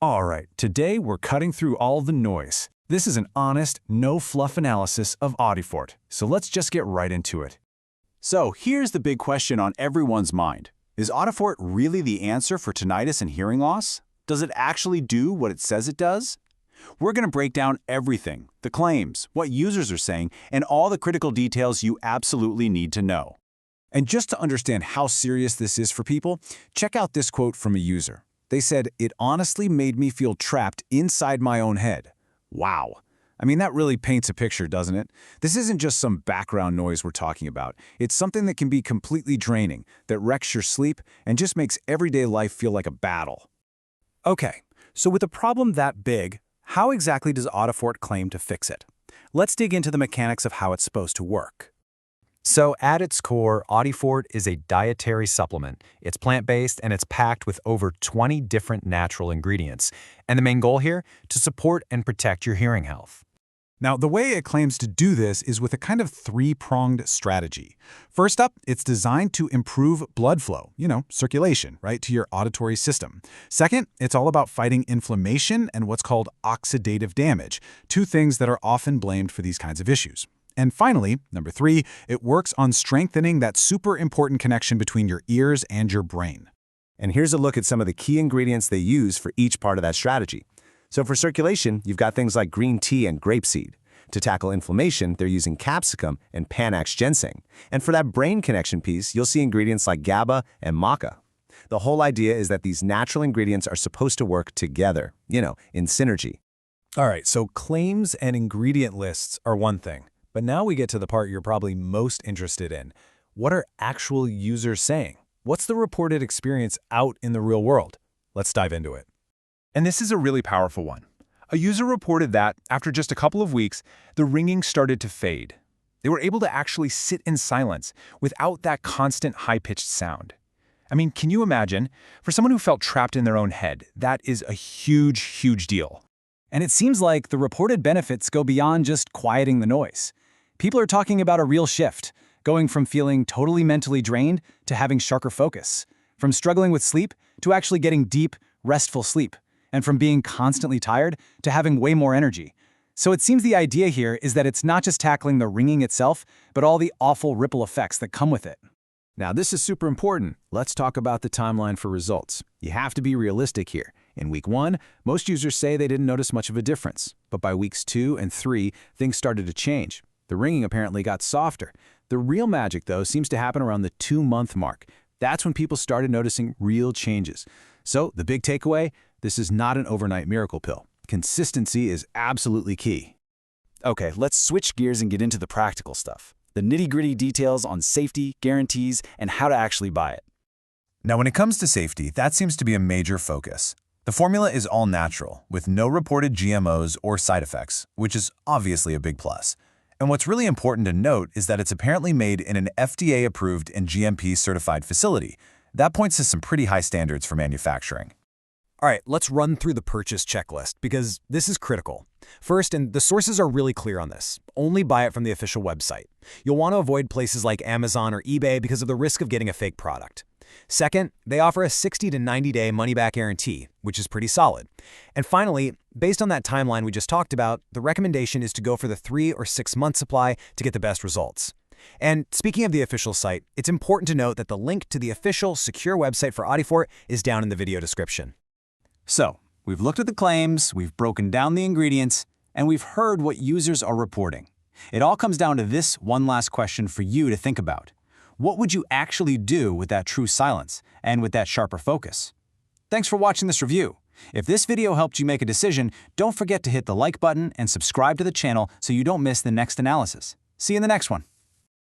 All right, today we're cutting through all the noise. This is an honest, no-fluff analysis of Audifort, so let's just get right into it. So here's the big question on everyone's mind. Is Audifort really the answer for tinnitus and hearing loss? Does it actually do what it says it does? We're going to break down everything, the claims, what users are saying, and all the critical details you absolutely need to know. And just to understand how serious this is for people, check out this quote from a user. They said, "It honestly made me feel trapped inside my own head." Wow. I mean, that really paints a picture, doesn't it? This isn't just some background noise we're talking about. It's something that can be completely draining, that wrecks your sleep, and just makes everyday life feel like a battle. Okay, so with a problem that big, how exactly does Audifort claim to fix it? Let's dig into the mechanics of how it's supposed to work. So at its core, Audifort is a dietary supplement. It's plant-based and it's packed with over 20 different natural ingredients. And the main goal here? To support and protect your hearing health. Now, the way it claims to do this is with a kind of three-pronged strategy. First up, it's designed to improve blood flow, circulation, right, to your auditory system. Second, it's all about fighting inflammation and what's called oxidative damage, two things that are often blamed for these kinds of issues. And finally, number three, it works on strengthening that super important connection between your ears and your brain. And here's a look at some of the key ingredients they use for each part of that strategy. So for circulation, you've got things like green tea and grapeseed. To tackle inflammation, they're using capsicum and Panax ginseng. And for that brain connection piece, you'll see ingredients like GABA and maca. The whole idea is that these natural ingredients are supposed to work together, in synergy. All right, so claims and ingredient lists are one thing. But now we get to the part you're probably most interested in. What are actual users saying? What's the reported experience out in the real world? Let's dive into it. And this is a really powerful one. A user reported that, after just a couple of weeks, the ringing started to fade. They were able to actually sit in silence without that constant high-pitched sound. I mean, can you imagine? For someone who felt trapped in their own head, that is a huge, huge deal. And it seems like the reported benefits go beyond just quieting the noise. People are talking about a real shift, going from feeling totally mentally drained to having sharper focus, from struggling with sleep to actually getting deep, restful sleep, and from being constantly tired to having way more energy. So it seems the idea here is that it's not just tackling the ringing itself, but all the awful ripple effects that come with it. Now, this is super important. Let's talk about the timeline for results. You have to be realistic here. In week 1, most users say they didn't notice much of a difference. But by weeks 2 and 3, things started to change. The ringing apparently got softer. The real magic, though, seems to happen around the 2-month mark. That's when people started noticing real changes. So, the big takeaway? This is not an overnight miracle pill. Consistency is absolutely key. Okay, let's switch gears and get into the practical stuff. The nitty-gritty details on safety, guarantees, and how to actually buy it. Now, when it comes to safety, that seems to be a major focus. The formula is all natural, with no reported GMOs or side effects, which is obviously a big plus. And what's really important to note is that it's apparently made in an FDA-approved and GMP-certified facility. That points to some pretty high standards for manufacturing. All right, let's run through the purchase checklist because this is critical. First, and the sources are really clear on this, only buy it from the official website. You'll want to avoid places like Amazon or eBay because of the risk of getting a fake product. Second, they offer a 60 to 90-day money-back guarantee, which is pretty solid. And finally, based on that timeline we just talked about, the recommendation is to go for the 3 or 6 month supply to get the best results. And speaking of the official site, it's important to note that the link to the official, secure website for Audifort is down in the video description. So, we've looked at the claims, we've broken down the ingredients, and we've heard what users are reporting. It all comes down to this one last question for you to think about. What would you actually do with that true silence and with that sharper focus? Thanks for watching this review. If this video helped you make a decision, don't forget to hit the like button and subscribe to the channel so you don't miss the next analysis. See you in the next one.